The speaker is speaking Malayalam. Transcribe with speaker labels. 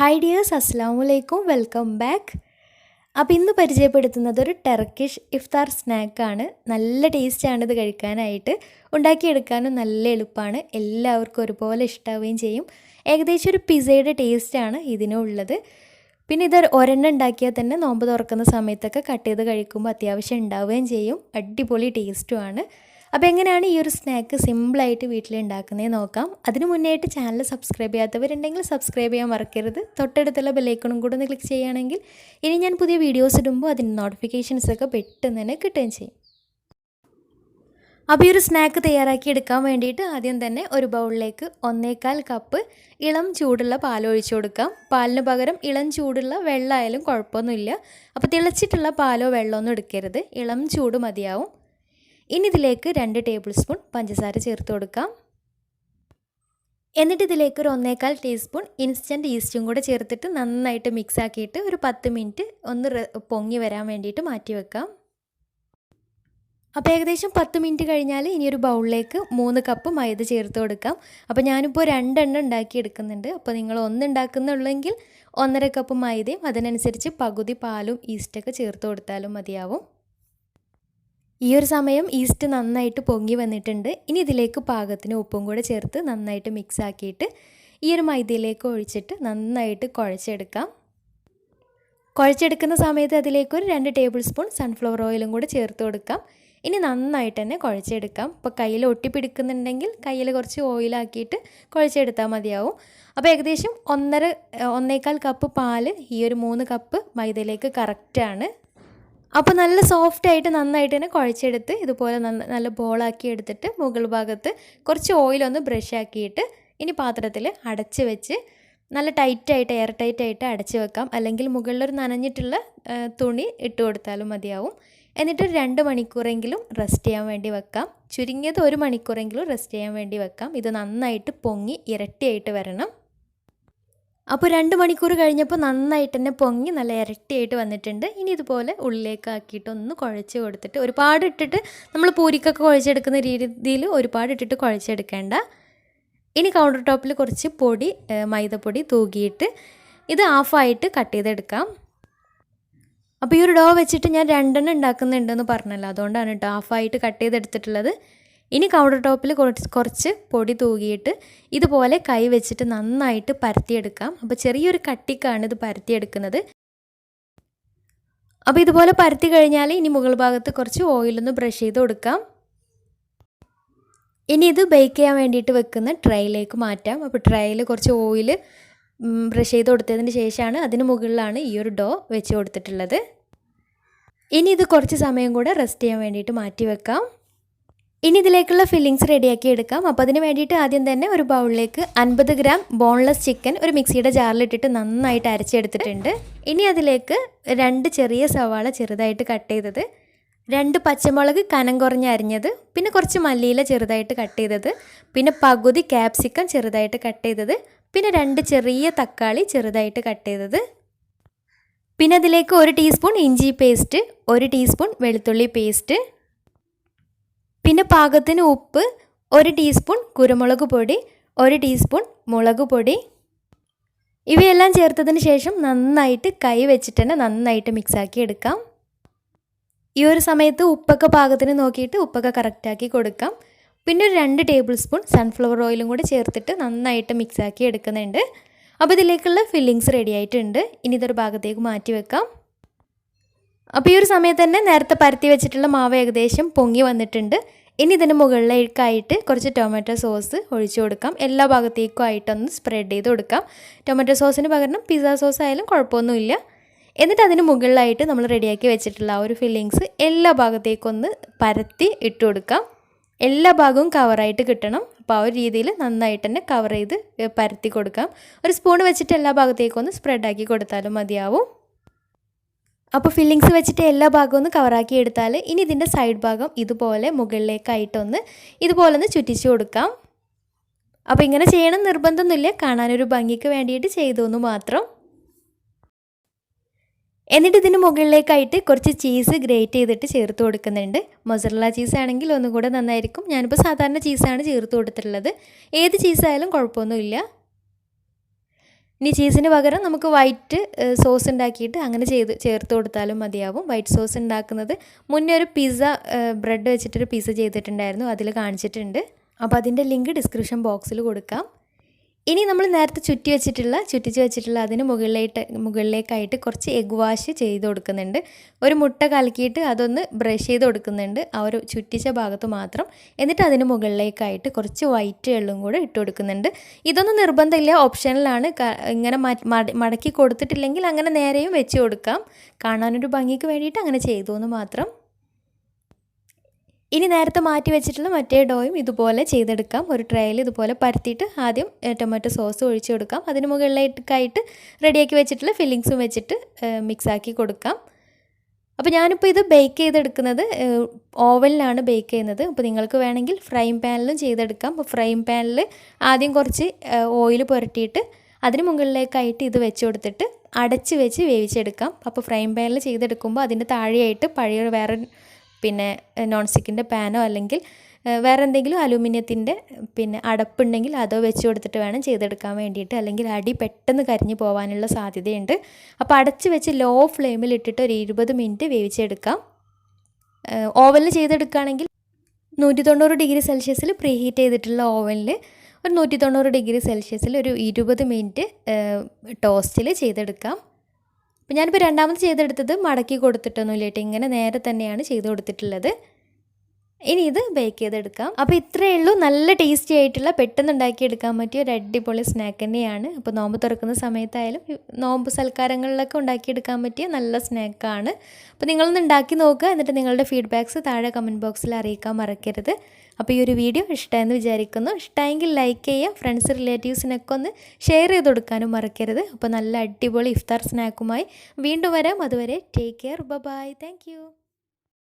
Speaker 1: ഹായ് ഡിയേഴ്സ്, അസ്സലാമു അലൈക്കും, വെൽക്കം ബാക്ക്. അപ്പോൾ ഇന്ന് പരിചയപ്പെടുത്തുന്നത് ഒരു ടർക്കിഷ് ഇഫ്താർ സ്നാക്കാണ്. നല്ല ടേസ്റ്റാണ് ഇത് കഴിക്കാനായിട്ട്. ഉണ്ടാക്കിയെടുക്കാനും നല്ല എളുപ്പമാണ്. എല്ലാവർക്കും ഒരുപോലെ ഇഷ്ടാവുകയും ചെയ്യും. ഏകദേശം ഒരു പിസയുടെ ടേസ്റ്റാണ് ഇതിനുള്ളത്. പിന്നെ ഇത് ഒരെണ്ണം ഉണ്ടാക്കിയാൽ തന്നെ നോമ്പ് തുറക്കുന്ന സമയത്തൊക്കെ കട്ട് ചെയ്ത് കഴിക്കുമ്പോൾ അത്യാവശ്യം ഉണ്ടാവുകയും ചെയ്യും. അടിപൊളി ടേസ്റ്റുമാണ്. അപ്പോൾ എങ്ങനെയാണ് ഈ ഒരു സ്നാക്ക് സിമ്പിളായിട്ട് വീട്ടിൽ ഉണ്ടാക്കുന്നത് നോക്കാം. അതിന് മുന്നേയായിട്ട് ചാനൽ സബ്സ്ക്രൈബ് ചെയ്യാത്തവരുണ്ടെങ്കിൽ സബ്സ്ക്രൈബ് ചെയ്യാൻ മറക്കരുത്. തൊട്ടടുത്തുള്ള ബെല്ലൈക്കണും കൂടെ ഒന്ന് ക്ലിക്ക് ചെയ്യുകയാണെങ്കിൽ ഇനി ഞാൻ പുതിയ വീഡിയോസ് ഇടുമ്പോൾ അതിൻ്റെ നോട്ടിഫിക്കേഷൻസൊക്കെ പെട്ടെന്ന് തന്നെ കിട്ടുകയും ചെയ്യും. അപ്പോൾ ഈ ഒരു സ്നാക്ക് തയ്യാറാക്കി എടുക്കാൻ വേണ്ടിയിട്ട് ആദ്യം തന്നെ ഒരു ബൗളിലേക്ക് 1.25 കപ്പ് ഇളം ചൂടുള്ള പാൽ ഒഴിച്ചു കൊടുക്കാം. പാലിന് പകരം ഇളം ചൂടുള്ള വെള്ളമായാലും കുഴപ്പമൊന്നുമില്ല. അപ്പോൾ തിളച്ചിട്ടുള്ള പാലോ വെള്ളമൊന്നും എടുക്കരുത്, ഇളം ചൂട് മതിയാവും. ഇനി ഇതിലേക്ക് 2 ടേബിൾ സ്പൂൺ പഞ്ചസാര ചേർത്ത് കൊടുക്കാം. എന്നിട്ട് ഇതിലേക്ക് ഒരു 1.25 ടീസ്പൂൺ ഇൻസ്റ്റൻറ്റ് ഈസ്റ്റും കൂടെ ചേർത്തിട്ട് നന്നായിട്ട് മിക്സ് ആക്കിയിട്ട് ഒരു 10 മിനിറ്റ് ഒന്ന് പൊങ്ങി വരാൻ വേണ്ടിയിട്ട് മാറ്റി വെക്കാം. അപ്പോൾ ഏകദേശം 10 മിനിറ്റ് കഴിഞ്ഞാൽ ഇനി ഒരു ബൗളിലേക്ക് 3 കപ്പ് മൈദ ചേർത്ത് കൊടുക്കാം. അപ്പോൾ ഞാനിപ്പോൾ 2 എണ്ണം ഉണ്ടാക്കി എടുക്കുന്നുണ്ട്. അപ്പോൾ നിങ്ങൾ 1 ഉണ്ടാക്കുന്നുള്ളെങ്കിൽ 1.5 കപ്പ് മൈദയും അതിനനുസരിച്ച് പകുതി പാലും ഈസ്റ്റൊക്കെ ചേർത്ത് കൊടുത്താലും മതിയാവും. ഈ ഒരു സമയം ഈസ്റ്റ് നന്നായിട്ട് പൊങ്ങി വന്നിട്ടുണ്ട്. ഇനി ഇതിലേക്ക് പാകത്തിന് ഉപ്പും കൂടെ ചേർത്ത് നന്നായിട്ട് മിക്സ് ആക്കിയിട്ട് ഈ ഒരു മൈദയിലേക്ക് ഒഴിച്ചിട്ട് നന്നായിട്ട് കുഴച്ചെടുക്കാം. കുഴച്ചെടുക്കുന്ന സമയത്ത് അതിലേക്ക് ഒരു 2 ടേബിൾ സ്പൂൺ സൺഫ്ലവർ ഓയിലും കൂടെ ചേർത്ത് കൊടുക്കാം. ഇനി നന്നായിട്ട് തന്നെ കുഴച്ചെടുക്കാം. ഇപ്പോൾ കയ്യിൽ ഒട്ടിപ്പിടിക്കുന്നുണ്ടെങ്കിൽ കയ്യിൽ കുറച്ച് ഓയിലാക്കിയിട്ട് കുഴച്ചെടുത്താൽ മതിയാവും. അപ്പോൾ ഏകദേശം 1.25 കപ്പ് പാല് ഈ ഒരു 3 കപ്പ് മൈദയിലേക്ക് കറക്റ്റാണ്. അപ്പോൾ നല്ല സോഫ്റ്റായിട്ട് നന്നായിട്ട് തന്നെ കുഴച്ചെടുത്ത് ഇതുപോലെ നല്ല ബോളാക്കി എടുത്തിട്ട് മുകൾ ഭാഗത്ത് കുറച്ച് ഓയിലൊന്ന് ബ്രഷ് ആക്കിയിട്ട് ഇനി പാത്രത്തിൽ അടച്ച് വെച്ച് നല്ല ടൈറ്റായിട്ട് എയർ ടൈറ്റായിട്ട് അടച്ച് വെക്കാം. അല്ലെങ്കിൽ മുകളിലൊരു നനഞ്ഞിട്ടുള്ള തുണി ഇട്ട് കൊടുത്താലും മതിയാവും. എന്നിട്ട് 2 മണിക്കൂറെങ്കിലും റെസ്റ്റ് ചെയ്യാൻ വേണ്ടി വെക്കാം. ചുരുങ്ങിയത് 1 മണിക്കൂറെങ്കിലും റെസ്റ്റ് ചെയ്യാൻ വേണ്ടി വെക്കാം. ഇത് നന്നായിട്ട് പൊങ്ങി ഇരട്ടിയായിട്ട് വരണം. അപ്പോൾ 2 മണിക്കൂർ കഴിഞ്ഞപ്പോൾ നന്നായിട്ട് തന്നെ പൊങ്ങി നല്ല ഇരട്ടിയായിട്ട് വന്നിട്ടുണ്ട്. ഇനി ഇതുപോലെ ഉള്ളിലേക്ക് ആക്കിയിട്ട് ഒന്ന് കുഴച്ച് കൊടുത്തിട്ട് ഒരുപാട് ഇട്ടിട്ട് നമ്മൾ പൂരിക്കൊക്കെ കുഴച്ചെടുക്കുന്ന രീതിയിൽ ഒരുപാട് ഇട്ടിട്ട് കുഴച്ചെടുക്കേണ്ട. ഇനി കൗണ്ടർ ടോപ്പിൽ കുറച്ച് മൈദപ്പൊടി തൂകിയിട്ട് ഇത് ഹാഫായിട്ട് കട്ട് ചെയ്തെടുക്കാം. അപ്പോൾ ഈ ഒരു ഡോ വെച്ചിട്ട് ഞാൻ 2 എണ്ണം ഉണ്ടാക്കുന്നുണ്ടെന്ന് പറഞ്ഞല്ലോ, അതുകൊണ്ടാണ് കേട്ടോ ഹാഫായിട്ട് കട്ട് ചെയ്തെടുത്തിട്ടുള്ളത്. ഇനി കൗണ്ടർ ടോപ്പിൽ കുറച്ച് പൊടി തൂകിയിട്ട് ഇതുപോലെ കൈ വെച്ചിട്ട് നന്നായിട്ട് പരത്തിയെടുക്കാം. അപ്പോൾ ചെറിയൊരു കട്ടിക്കാണ് ഇത് പരത്തിയെടുക്കുന്നത്. അപ്പോൾ ഇതുപോലെ പരത്തി കഴിഞ്ഞാൽ ഇനി മുകൾ ഭാഗത്ത് കുറച്ച് ഓയിലൊന്ന് ബ്രഷ് ചെയ്ത് കൊടുക്കാം. ഇനി ഇത് ബേക്ക് ചെയ്യാൻ വേണ്ടിയിട്ട് വെക്കുന്ന ട്രേയിലേക്ക് മാറ്റാം. അപ്പോൾ ട്രേയിൽ കുറച്ച് ഓയിൽ ബ്രഷ് ചെയ്ത് കൊടുത്തതിന് ശേഷമാണ് അതിന് മുകളിലാണ് ഈ ഒരു ഡോ വെച്ച് കൊടുത്തിട്ടുള്ളത്. ഇനി ഇത് കുറച്ച് സമയം കൂടെ റെസ്റ്റ് ചെയ്യാൻ വേണ്ടിയിട്ട് മാറ്റി വെക്കാം. ഇനി ഇതിലേക്കുള്ള ഫില്ലിങ്സ് റെഡിയാക്കി എടുക്കാം. അപ്പോൾ അതിന് വേണ്ടിയിട്ട് ആദ്യം തന്നെ ഒരു ബൗളിലേക്ക് 50 ഗ്രാം ബോൺലെസ് ചിക്കൻ ഒരു മിക്സിയുടെ ജാറിലിട്ടിട്ട് നന്നായിട്ട് അരച്ചെടുത്തിട്ടുണ്ട്. ഇനി അതിലേക്ക് 2 ചെറിയ സവാള ചെറുതായിട്ട് കട്ട് ചെയ്തത്, 2 പച്ചമുളക് കനം കുറഞ്ഞ് അരിഞ്ഞത്, പിന്നെ കുറച്ച് മല്ലിയില ചെറുതായിട്ട് കട്ട് ചെയ്തത്, പിന്നെ പകുതി ക്യാപ്സിക്കം ചെറുതായിട്ട് കട്ട് ചെയ്തത്, പിന്നെ 2 ചെറിയ തക്കാളി ചെറുതായിട്ട് കട്ട് ചെയ്തത്, പിന്നെ അതിലേക്ക് 1 ടീസ്പൂൺ ഇഞ്ചി പേസ്റ്റ്, 1 ടീസ്പൂൺ വെളുത്തുള്ളി പേസ്റ്റ്, പിന്നെ പാകത്തിന് ഉപ്പ്, 1 ടീസ്പൂൺ കുരുമുളക് പൊടി, 1 ടീസ്പൂൺ മുളക് പൊടി. ഇവയെല്ലാം ചേർത്തതിന് ശേഷം നന്നായിട്ട് കൈ വെച്ചിട്ട് തന്നെ നന്നായിട്ട് മിക്സാക്കി എടുക്കാം. ഈ ഒരു സമയത്ത് ഉപ്പൊക്കെ പാകത്തിന് നോക്കിയിട്ട് ഉപ്പൊക്കെ കറക്റ്റാക്കി കൊടുക്കാം. പിന്നെ ഒരു 2 ടേബിൾ സ്പൂൺ സൺഫ്ലവർ ഓയിലും കൂടി ചേർത്തിട്ട് നന്നായിട്ട് മിക്സാക്കി എടുക്കുന്നുണ്ട്. അപ്പോൾ ഇതിലേക്കുള്ള ഫില്ലിങ്സ് റെഡി ആയിട്ടുണ്ട്. ഇനി ഇതൊരു ഭാഗത്തേക്ക് മാറ്റി വെക്കാം. അപ്പോൾ ഈ ഒരു സമയത്ത് തന്നെ നേരത്തെ പരത്തി വെച്ചിട്ടുള്ള മാവ് ഏകദേശം പൊങ്ങി വന്നിട്ടുണ്ട്. ഇനി ഇതിന് മുകളിലേക്കായിട്ട് കുറച്ച് ടൊമാറ്റോ സോസ് ഒഴിച്ചു കൊടുക്കാം. എല്ലാ ഭാഗത്തേക്കും ആയിട്ടൊന്ന് സ്പ്രെഡ് ചെയ്ത് കൊടുക്കാം. ടൊമാറ്റോ സോസിന് പകരം പിസ്സ സോസ് ആയാലും കുഴപ്പമൊന്നുമില്ല. എന്നിട്ട് അതിന് മുകളിലായിട്ട് നമ്മൾ റെഡിയാക്കി വെച്ചിട്ടുള്ള ആ ഒരു ഫില്ലിങ്സ് എല്ലാ ഭാഗത്തേക്കൊന്ന് പരത്തി ഇട്ട് കൊടുക്കാം. എല്ലാ ഭാഗവും കവറായിട്ട് കിട്ടണം. അപ്പോൾ ആ ഒരു രീതിയിൽ നന്നായിട്ട് തന്നെ കവർ ചെയ്ത് പരത്തി കൊടുക്കാം. ഒരു സ്പൂൺ വെച്ചിട്ട് എല്ലാ ഭാഗത്തേക്കൊന്ന് സ്പ്രെഡാക്കി കൊടുത്താലും മതിയാവും. അപ്പോൾ ഫില്ലിങ്സ് വെച്ചിട്ട് എല്ലാ ഭാഗവും ഒന്ന് കവറാക്കി എടുത്താൽ ഇനി ഇതിൻ്റെ സൈഡ് ഭാഗം ഇതുപോലെ മുകളിലേക്കായിട്ടൊന്ന് ഇതുപോലെ ഒന്ന് ചുറ്റിച്ചു കൊടുക്കാം. അപ്പോൾ ഇങ്ങനെ ചെയ്യണം നിർബന്ധമൊന്നുമില്ല, കാണാനൊരു ഭംഗിക്ക് വേണ്ടിയിട്ട് ചെയ്തു മാത്രം. എന്നിട്ട് ഇതിന് മുകളിലേക്കായിട്ട് കുറച്ച് ചീസ് ഗ്രേറ്റ് ചെയ്തിട്ട് ചേർത്ത് കൊടുക്കുന്നുണ്ട്. മൊസറല്ല ചീസ് ആണെങ്കിൽ ഒന്നുകൂടെ നന്നായിരിക്കും. ഞാനിപ്പോൾ സാധാരണ ചീസാണ് ചേർത്ത് കൊടുത്തിട്ടുള്ളത്. ഏത് ചീസായാലും കുഴപ്പമൊന്നുമില്ല. ഇനി ചീസിന് പകരം നമുക്ക് വൈറ്റ് സോസ് ഉണ്ടാക്കിയിട്ട് അങ്ങനെ ചേർത്ത് കൊടുത്താലും മതിയാവും. വൈറ്റ് സോസ് ഉണ്ടാക്കുന്നത് മുന്നേ ഒരു ബ്രെഡ് വെച്ചിട്ടൊരു പിസ്സ ചെയ്തിട്ടുണ്ടായിരുന്നു, അതിൽ കാണിച്ചിട്ടുണ്ട്. അപ്പോൾ അതിൻ്റെ ലിങ്ക് ഡിസ്ക്രിപ്ഷൻ ബോക്സിൽ കൊടുക്കാം. ഇനി നമ്മൾ നേരത്തെ ചുറ്റിച്ച് വെച്ചിട്ടുള്ള അതിന് മുകളിലേക്കായിട്ട് കുറച്ച് എഗ് വാഷ് ചെയ്ത് കൊടുക്കുന്നുണ്ട്. ഒരു മുട്ട കലക്കിയിട്ട് അതൊന്ന് ബ്രഷ് ചെയ്ത് കൊടുക്കുന്നുണ്ട് ആ ഒരു ചുറ്റിച്ച ഭാഗത്ത് മാത്രം. എന്നിട്ട് അതിന് മുകളിലേക്കായിട്ട് കുറച്ച് വൈറ്റ് എള്ളും കൂടെ ഇട്ട് കൊടുക്കുന്നുണ്ട്. ഇതൊന്നും നിർബന്ധമില്ല, ഓപ്ഷണലാണ്. ഇങ്ങനെ മടക്കി കൊടുത്തിട്ടില്ലെങ്കിൽ അങ്ങനെ നേരെയും വെച്ച് കൊടുക്കാം. കാണാനൊരു ഭംഗിക്ക് വേണ്ടിയിട്ട് അങ്ങനെ ചെയ്തു എന്ന് മാത്രം. ഇനി നേരത്തെ മാറ്റി വെച്ചിട്ടുള്ള മറ്റേ ഡോയും ഇതുപോലെ ചെയ്തെടുക്കാം. ഒരു ട്രേയിൽ ഇതുപോലെ പരത്തിയിട്ട് ആദ്യം ടൊമാറ്റോ സോസ് ഒഴിച്ച് കൊടുക്കാം. അതിന് മുകളിലേക്കായിട്ട് റെഡിയാക്കി വെച്ചിട്ടുള്ള ഫില്ലിങ്സും വെച്ചിട്ട് മിക്സാക്കി കൊടുക്കാം. അപ്പോൾ ഞാനിപ്പോൾ ഇത് ബേക്ക് ചെയ്തെടുക്കുന്നത് ഓവനിലാണ് ബേക്ക് ചെയ്യുന്നത്. അപ്പോൾ നിങ്ങൾക്ക് വേണമെങ്കിൽ ഫ്രൈങ് പാനിലും ചെയ്തെടുക്കാം. അപ്പോൾ ഫ്രൈങ് പാനിൽ ആദ്യം കുറച്ച് ഓയിൽ പുരട്ടിയിട്ട് അതിന് മുകളിലേക്കായിട്ട് ഇത് വെച്ച് കൊടുത്തിട്ട് അടച്ച് വെച്ച് വേവിച്ചെടുക്കാം. അപ്പോൾ ഫ്രൈങ് പാനിൽ ചെയ്തെടുക്കുമ്പോൾ അതിൻ്റെ താഴെയായിട്ട് പഴയ വേറെ നോൺ സ്റ്റിക്കിൻ്റെ പാനോ അല്ലെങ്കിൽ വേറെ എന്തെങ്കിലും അലൂമിനിയത്തിൻ്റെ അടപ്പുണ്ടെങ്കിൽ അതോ വെച്ച് കൊടുത്തിട്ട് വേണം ചെയ്തെടുക്കാൻ വേണ്ടിയിട്ട്, അല്ലെങ്കിൽ അടി പെട്ടെന്ന് കരിഞ്ഞു പോകാനുള്ള സാധ്യതയുണ്ട്. അപ്പോൾ അടച്ച് വെച്ച് ലോ ഫ്ലെയിമിൽ ഇട്ടിട്ട് ഒരു 20 മിനിറ്റ് വേവിച്ചെടുക്കാം. ഓവനിൽ ചെയ്തെടുക്കുകയാണെങ്കിൽ 190 ഡിഗ്രി സെൽഷ്യസിൽ പ്രീ ഹീറ്റ് ചെയ്തിട്ടുള്ള ഓവനിൽ ഒരു 190 ഡിഗ്രി സെൽഷ്യസിൽ ഒരു 20 മിനിറ്റ് ടോസ്റ്റിൽ ചെയ്തെടുക്കാം. അപ്പോൾ ഞാനിപ്പോൾ രണ്ടാമത് ചെയ്തെടുത്തത് മടക്കി കൊടുത്തിട്ടൊന്നുമില്ല കേട്ടോ, ഇങ്ങനെ നേരെ തന്നെയാണ് ചെയ്ത് കൊടുത്തിട്ടുള്ളത്. ഇനി ഇത് ബേക്ക് ചെയ്തെടുക്കാം. അപ്പോൾ ഇത്രയേ ഉള്ളൂ. നല്ല ടേസ്റ്റി ആയിട്ടുള്ള പെട്ടെന്ന് ഉണ്ടാക്കിയെടുക്കാൻ പറ്റിയ ഒരു അടിപൊളി സ്നാക്ക് തന്നെയാണ്. അപ്പോൾ നോമ്പ് തുറക്കുന്ന സമയത്തായാലും നോമ്പ് സൽക്കാരങ്ങളിലൊക്കെ ഉണ്ടാക്കിയെടുക്കാൻ പറ്റിയ നല്ല സ്നാക്കാണ്. അപ്പോൾ നിങ്ങളൊന്ന് ഉണ്ടാക്കി നോക്കുക. എന്നിട്ട് നിങ്ങളുടെ ഫീഡ്ബാക്ക്സ് താഴെ കമൻറ്റ് ബോക്സിൽ അറിയിക്കാൻ മറക്കരുത്. അപ്പോൾ ഈ ഒരു വീഡിയോ ഇഷ്ടമായെന്ന് വിചാരിക്കുന്നു. ഇഷ്ടമായെങ്കിൽ ലൈക്ക് ചെയ്യുക. ഫ്രണ്ട്സ് റിലേറ്റീവ്സിനൊക്കെ ഒന്ന് ഷെയർ ചെയ്ത് കൊടുക്കാനും മറക്കരുത്. അപ്പോൾ നല്ല അടിപൊളി ഇഫ്താർ സ്നാക്കുമായി വീണ്ടും വരാം. അതുവരെ take care. Bye. Thank U.